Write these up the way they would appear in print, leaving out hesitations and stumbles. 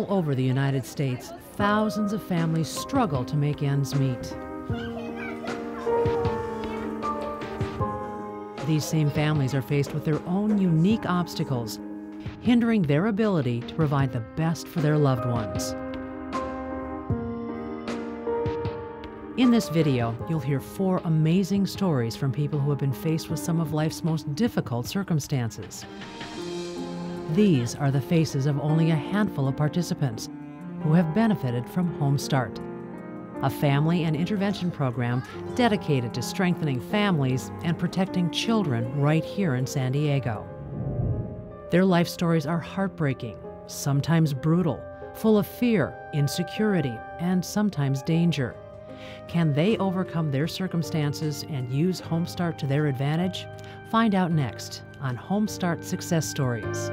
All over the United States, thousands of families struggle to make ends meet. These same families are faced with their own unique obstacles, hindering their ability to provide the best for their loved ones. In this video, you'll hear 4 amazing stories from people who have been faced with some of life's most difficult circumstances. These are the faces of only a handful of participants who have benefited from Home Start, a family and intervention program dedicated to strengthening families and protecting children right here in San Diego. Their life stories are heartbreaking, sometimes brutal, full of fear, insecurity, and sometimes danger. Can they overcome their circumstances and use Home Start to their advantage? Find out next on Home Start Success Stories.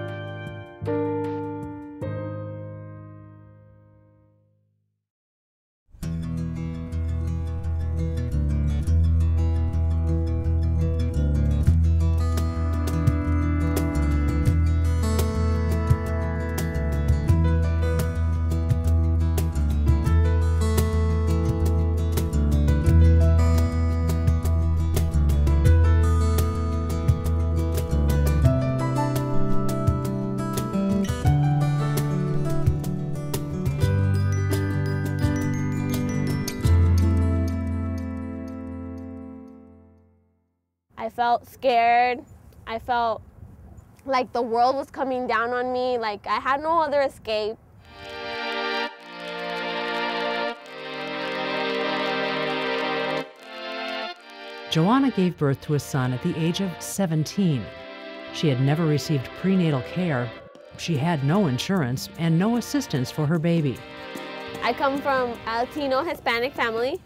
I felt scared. I felt like the world was coming down on me, like I had no other escape. Joanna gave birth to a son at the age of 17. She had never received prenatal care. She had no insurance and no assistance for her baby. I come from a Latino Hispanic family,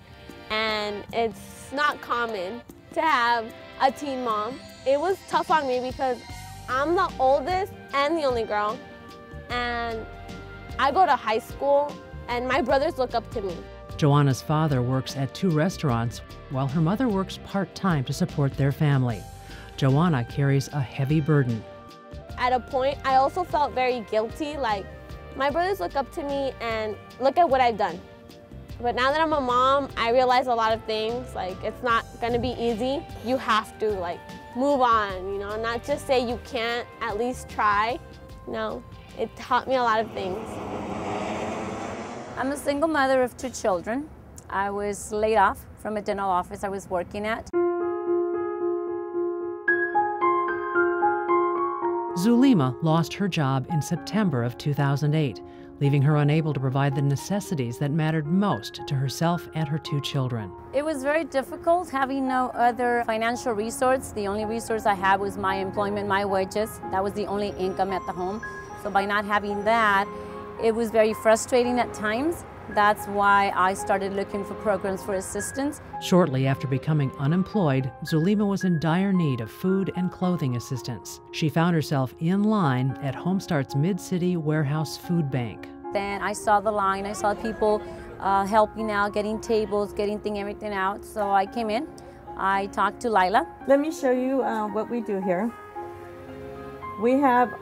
and it's not common to have a teen mom. It was tough on me because I'm the oldest and the only girl, and I go to high school and my brothers look up to me. Joanna's father works at 2 restaurants while her mother works part-time to support their family. Joanna carries a heavy burden. At a point, I also felt very guilty, like my brothers look up to me and look at what I've done. But now that I'm a mom, I realize a lot of things, like it's not gonna be easy. You have to like move on, you know, not just say you can't, at least try. No, it taught me a lot of things. I'm a single mother of 2 children. I was laid off from a dental office I was working at. Zulma lost her job in September of 2008, leaving her unable to provide the necessities that mattered most to herself and her 2 children. It was very difficult having no other financial resource. The only resource I had was my employment, my wages. That was the only income at the home. So by not having that, it was very frustrating at times. That's why I started looking for programs for assistance. Shortly after becoming unemployed, Zulma was in dire need of food and clothing assistance. She found herself in line at Home Start's Mid-City Warehouse Food Bank. Then I saw the line, I saw people helping out, getting tables, getting everything out. So I came in, I talked to Lila. Let me show you what we do here. We have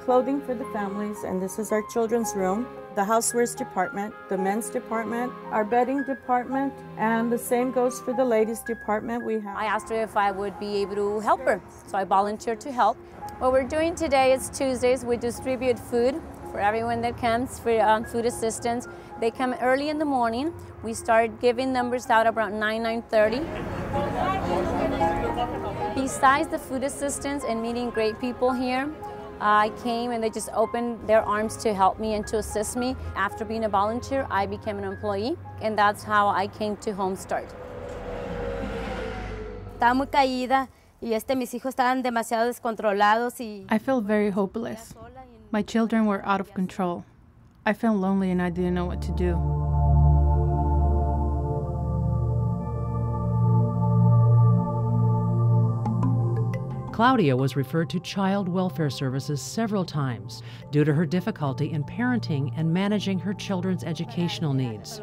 clothing for the families, and this is our children's room, the housewares department, the men's department, our bedding department, and the same goes for the ladies department. I asked her if I would be able to help her, so I volunteered to help. What we're doing today is Tuesdays, we distribute food for everyone that comes for food assistance. They come early in the morning. We start giving numbers out around 9:30. Besides the food assistance and meeting great people here, I came and they just opened their arms to help me and to assist me. After being a volunteer, I became an employee, and that's how I came to Home Start. Estaba muy caída y mis hijos estaban demasiado descontrolados y I felt very hopeless. My children were out of control. I felt lonely and I didn't know what to do. Claudia was referred to Child Welfare Services several times due to her difficulty in parenting and managing her children's educational needs.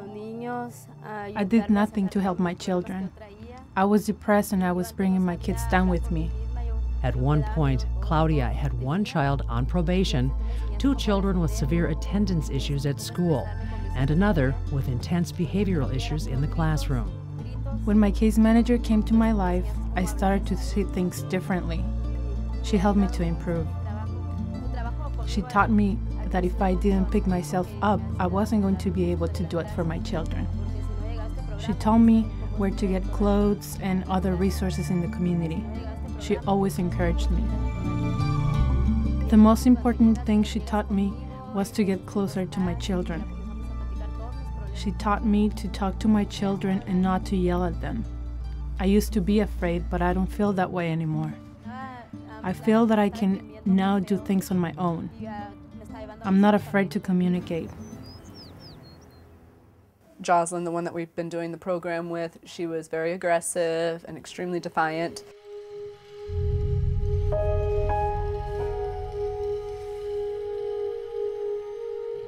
I did nothing to help my children. I was depressed and I was bringing my kids down with me. At one point, Claudia had one child on probation, 2 children with severe attendance issues at school, and another with intense behavioral issues in the classroom. When my case manager came to my life, I started to see things differently. She helped me to improve. She taught me that if I didn't pick myself up, I wasn't going to be able to do it for my children. She told me where to get clothes and other resources in the community. She always encouraged me. The most important thing she taught me was to get closer to my children. She taught me to talk to my children and not to yell at them. I used to be afraid, but I don't feel that way anymore. I feel that I can now do things on my own. I'm not afraid to communicate. Jocelyn, the one that we've been doing the program with, she was very aggressive and extremely defiant.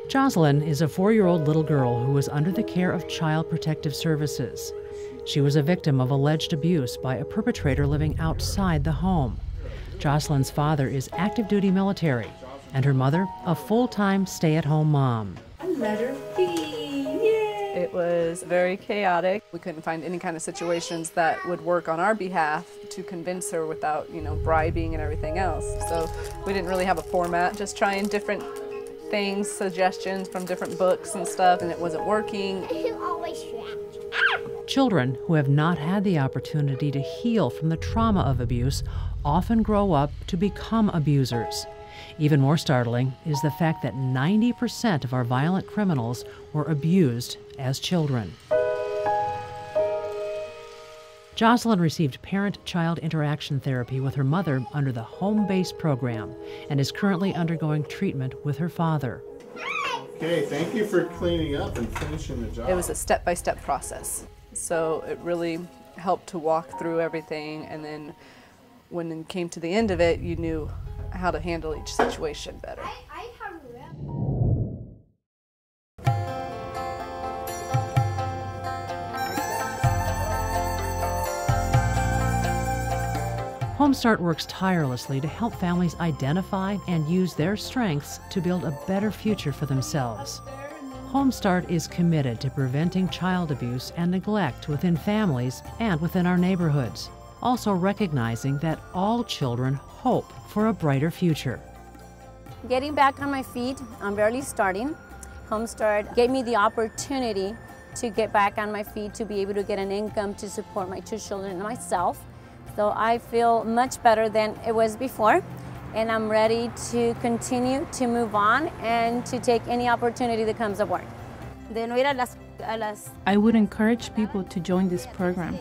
Jocelyn is a 4-year-old little girl who was under the care of Child Protective Services. She was a victim of alleged abuse by a perpetrator living outside the home. Jocelyn's father is active duty military, and her mother, a full-time stay-at-home mom. Letter B. It was very chaotic. We couldn't find any kind of situations that would work on our behalf to convince her without, bribing and everything else. So we didn't really have a format, just trying different things, suggestions from different books and stuff, and it wasn't working. Children who have not had the opportunity to heal from the trauma of abuse often grow up to become abusers. Even more startling is the fact that 90% of our violent criminals were abused as children. Jocelyn received parent-child interaction therapy with her mother under the home-based program and is currently undergoing treatment with her father. Okay, thank you for cleaning up and finishing the job. It was a step-by-step process. So it really helped to walk through everything, and then when it came to the end of it, you knew how to handle each situation better. Home Start works tirelessly to help families identify and use their strengths to build a better future for themselves. Home Start is committed to preventing child abuse and neglect within families and within our neighborhoods, also recognizing that all children hope for a brighter future. Getting back on my feet, I'm barely starting. Home Start gave me the opportunity to get back on my feet, to be able to get an income to support my 2 children and myself. So I feel much better than it was before, and I'm ready to continue to move on and to take any opportunity that comes aboard. I would encourage people to join this program.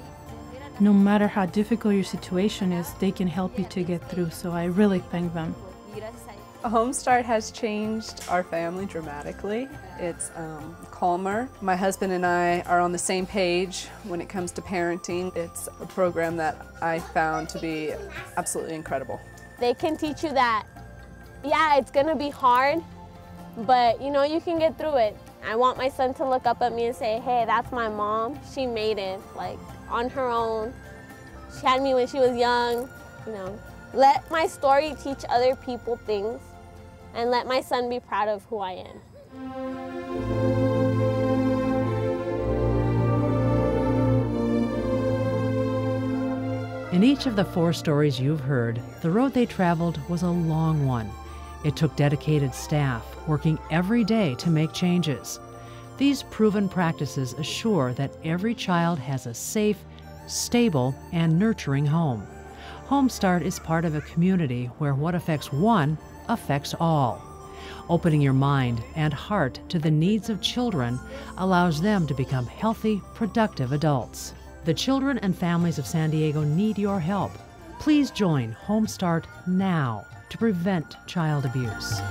No matter how difficult your situation is, they can help you to get through, so I really thank them. Home Start has changed our family dramatically. It's calmer. My husband and I are on the same page when it comes to parenting. It's a program that I found to be absolutely incredible. They can teach you that, yeah, it's gonna be hard, but you can get through it. I want my son to look up at me and say, hey, that's my mom. She made it, on her own. She had me when she was young, Let my story teach other people things, and let my son be proud of who I am. In each of the 4 stories you've heard, the road they traveled was a long one. It took dedicated staff working every day to make changes. These proven practices assure that every child has a safe, stable, and nurturing home. Home Start is part of a community where what affects one affects all. Opening your mind and heart to the needs of children allows them to become healthy, productive adults. The children and families of San Diego need your help. Please join Home Start now to prevent child abuse.